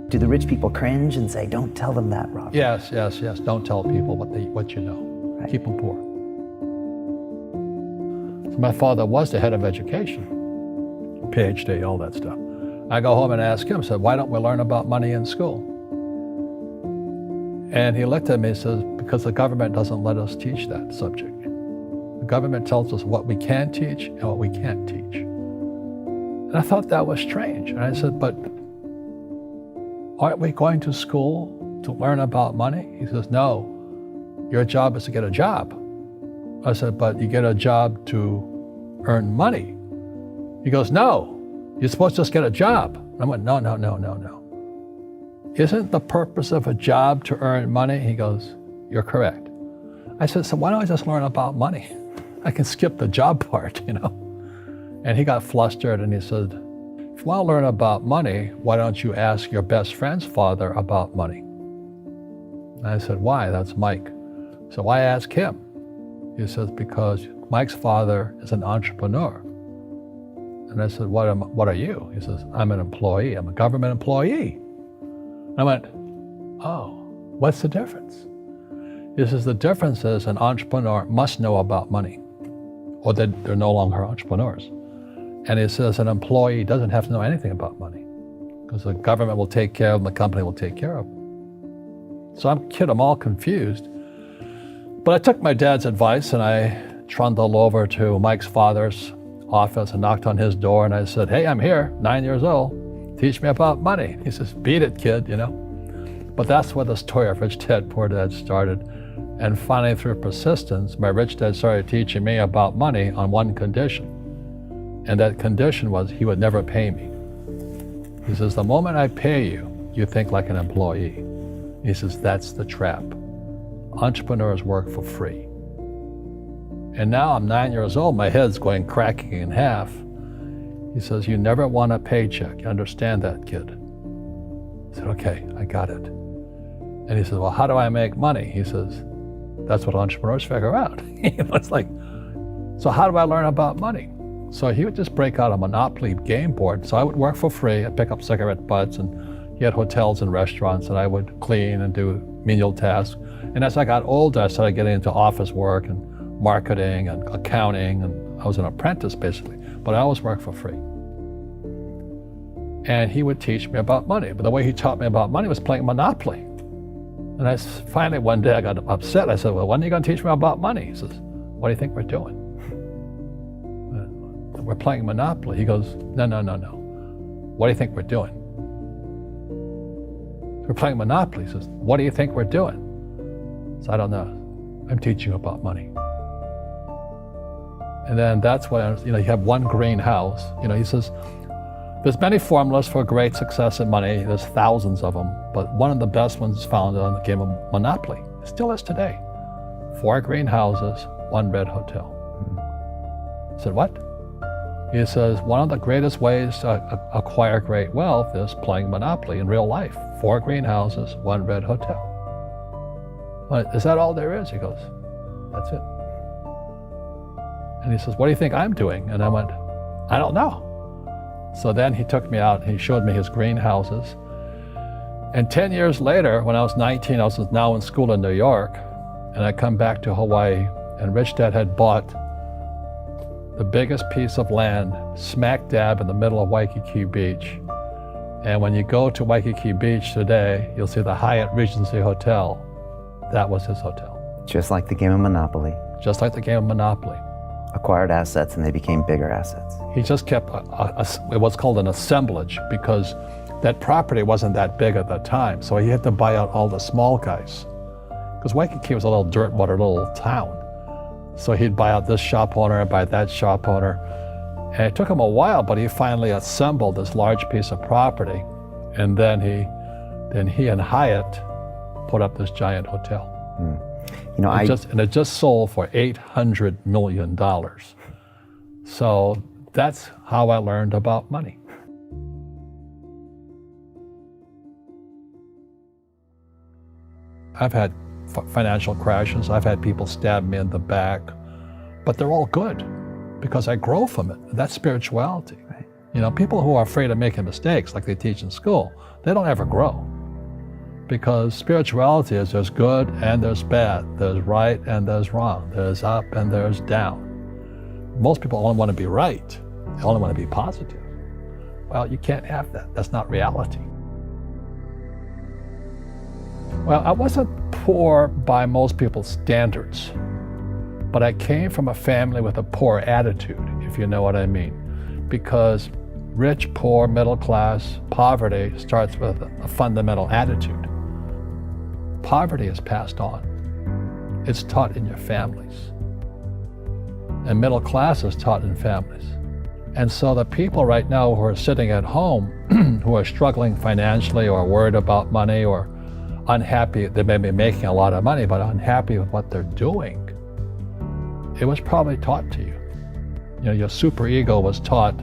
Do the rich people cringe and say, don't tell them that, Robert? Yes. Don't tell people what you know. Right. Keep them poor. So my father was the head of education, PhD, all that stuff. I go home and ask him, said, why don't we learn about money in school? And he looked at me and says, because the government doesn't let us teach that subject. The government tells us what we can teach and what we can't teach. And I thought that was strange. And I said, but aren't we going to school to learn about money? He says, no, your job is to get a job. I said, but you get a job to earn money. He goes, no, you're supposed to just get a job. I went, no. Isn't the purpose of a job to earn money? He goes, you're correct. I said, so why don't I just learn about money? I can skip the job part, you know? And he got flustered and he said, if you want to learn about money, why don't you ask your best friend's father about money? And I said, why? That's Mike. So I asked him. He says, because Mike's father is an entrepreneur. And I said, what are you? He says, I'm an employee. I'm a government employee. I went, oh, what's the difference? He says, the difference is an entrepreneur must know about money, or they're no longer entrepreneurs. And he says an employee doesn't have to know anything about money, because the government will take care of them, the company will take care of them. So I'm all confused. But I took my dad's advice and I trundled over to Mike's father's office and knocked on his door and I said, hey, I'm here, 9 years old. Teach me about money. He says, beat it, kid, you know. But that's where the story of Rich Dad, Poor Dad started. And finally, through persistence, my rich dad started teaching me about money on one condition. And that condition was he would never pay me. He says, the moment I pay you, you think like an employee. He says, that's the trap. Entrepreneurs work for free. And now I'm 9 years old, my head's going cracking in half. He says, you never want a paycheck. You understand that, kid? I said, okay, I got it. And he says, well, how do I make money? He says, that's what entrepreneurs figure out. It's like, so how do I learn about money? So he would just break out a Monopoly game board. So I would work for free. I'd pick up cigarette butts, and he had hotels and restaurants, and I would clean and do menial tasks. And as I got older, I started getting into office work and marketing and accounting, and I was an apprentice basically, but I always worked for free. And he would teach me about money, but the way he taught me about money was playing Monopoly. And finally one day I got upset. I said, well, when are you going to teach me about money? He says, what do you think we're doing? We're playing Monopoly. He goes, no. What do you think we're doing? We're playing Monopoly. He says, what do you think we're doing? So I don't know. I'm teaching you about money. And then that's when, you have one greenhouse. He says, there's many formulas for great success in money. There's thousands of them, but one of the best ones is found on the game of Monopoly. It still is today. 4 greenhouses, 1 red hotel. I said, what? He says, one of the greatest ways to acquire great wealth is playing Monopoly in real life. 4 greenhouses, 1 red hotel. Well, is that all there is? He goes, that's it. And he says, what do you think I'm doing? And I went, I don't know. So then he took me out and he showed me his greenhouses. And 10 years later, when I was 19, I was now in school in New York, and I come back to Hawaii, and Rich Dad had bought the biggest piece of land smack dab in the middle of Waikiki Beach. And when you go to Waikiki Beach today, you'll see the Hyatt Regency Hotel. That was his hotel. Just like the game of Monopoly. Just like the game of Monopoly. Acquired assets and they became bigger assets. He just kept what's called an assemblage, because that property wasn't that big at that time. So he had to buy out all the small guys. Because Waikiki was a little dirt water little town. So he'd buy out this shop owner and buy that shop owner. And it took him a while, but he finally assembled this large piece of property. And then he and Hyatt put up this giant hotel. And it just sold for $800 million. So that's how I learned about money. I've had financial crashes. I've had people stab me in the back, but they're all good because I grow from it. That's spirituality. Right. You know, people who are afraid of making mistakes, like they teach in school, they don't ever grow. Because spirituality is there's good and there's bad, there's right and there's wrong, there's up and there's down. Most people only want to be right, they only want to be positive. Well, you can't have that. That's not reality. Well, I wasn't poor by most people's standards, but I came from a family with a poor attitude, if you know what I mean. Because rich, poor, middle class, poverty starts with a fundamental attitude. Poverty is passed on. It's taught in your families. And middle class is taught in families. And so the people right now who are sitting at home, who are struggling financially or worried about money or unhappy, they may be making a lot of money, but unhappy with what they're doing, it was probably taught to you. You know, your superego was taught,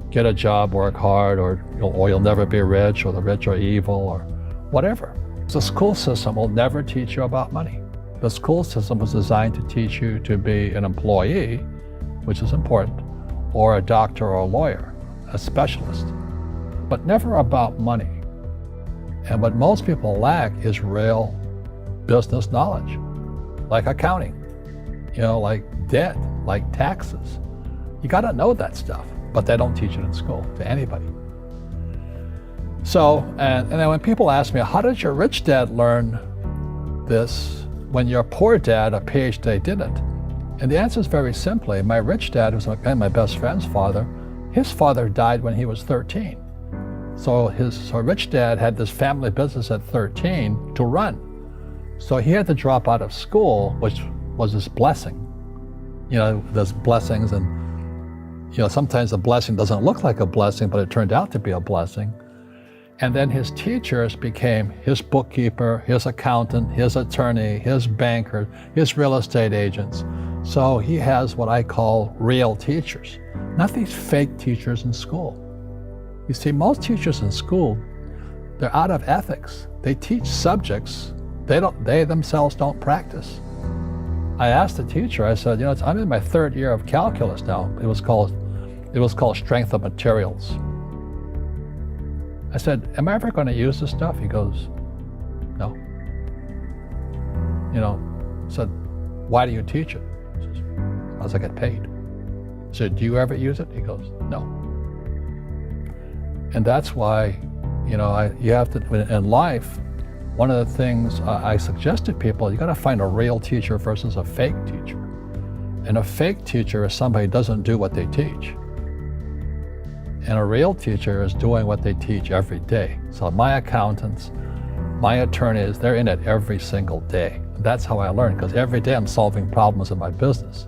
get a job, work hard, or you'll never be rich, or the rich are evil, or whatever. The school system will never teach you about money. The school system was designed to teach you to be an employee, which is important, or a doctor or a lawyer, a specialist, but never about money. And what most people lack is real business knowledge, like accounting, you know, like debt, like taxes. You gotta know that stuff, but they don't teach it in school to anybody. So, and then when people ask me, how did your rich dad learn this when your poor dad, a PhD, didn't? And the answer is very simply, my rich dad, who's my best friend's father, his father died when he was 13. So his rich dad had this family business at 13 to run. So he had to drop out of school, which was his blessing. You know, there's blessings, and you know, sometimes the blessing doesn't look like a blessing, but it turned out to be a blessing. And then his teachers became his bookkeeper, his accountant, his attorney, his banker, his real estate agents. So he has what I call real teachers, not these fake teachers in school. You see, most teachers in school, they're out of ethics. They teach subjects they themselves don't practice. I asked the teacher, I said, you know, I'm in my third year of calculus now. It was called strength of materials. I said, am I ever going to use this stuff? He goes, no. You know, I said, why do you teach it? He says, because I get paid. I said, do you ever use it? He goes, no. And that's why, you know, you have to, in life, one of the things I suggest to people, you got to find a real teacher versus a fake teacher. And a fake teacher is somebody who doesn't do what they teach. And a real teacher is doing what they teach every day. So my accountants, my attorneys, they're in it every single day. That's how I learn, because every day I'm solving problems in my business.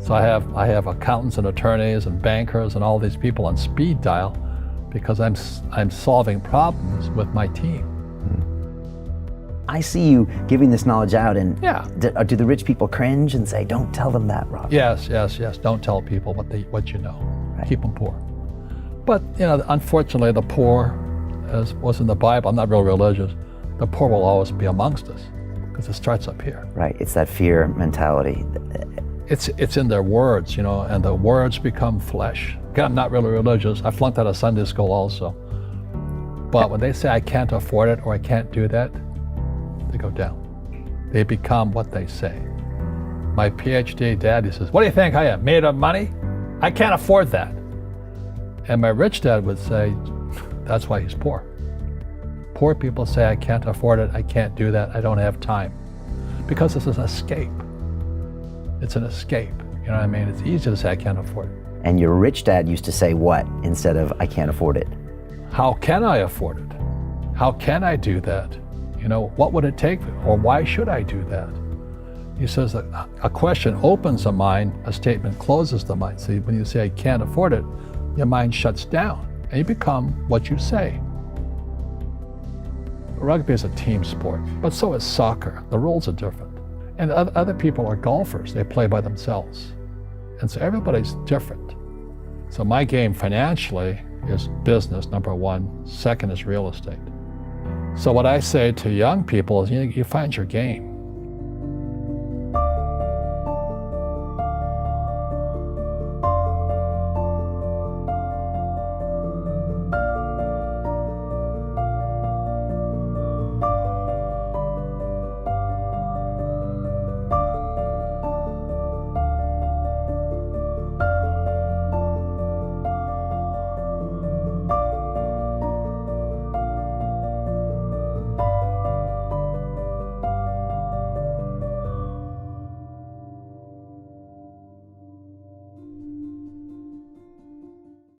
So I have accountants and attorneys and bankers and all these people on speed dial because I'm solving problems with my team. I see you giving this knowledge out, and Yeah. do the rich people cringe and say, don't tell them that, Rob? Yes. Don't tell people what you know. Right. Keep them poor. But you know, unfortunately, the poor, as was in the Bible, I'm not real religious, the poor will always be amongst us because it starts up here. Right, it's that fear mentality. It's in their words, you know, and the words become flesh. Again, I'm not really religious. I flunked out of Sunday school also. But when they say I can't afford it or I can't do that, they go down. They become what they say. My PhD daddy says, what do you think I am, made of money? I can't afford that. And my rich dad would say, that's why he's poor. Poor people say, I can't afford it, I can't do that, I don't have time. Because it's an escape. It's an escape, you know what I mean? It's easy to say, I can't afford it. And your rich dad used to say what instead of, I can't afford it? How can I afford it? How can I do that? You know, what would it take, or why should I do that? He says that a question opens the mind, a statement closes the mind. So when you say, I can't afford it, your mind shuts down and you become what you say. Rugby is a team sport, but so is soccer. The rules are different. And other people are golfers, they play by themselves. And so everybody's different. So my game financially is business, number one. Second is real estate. So what I say to young people is, you find your game.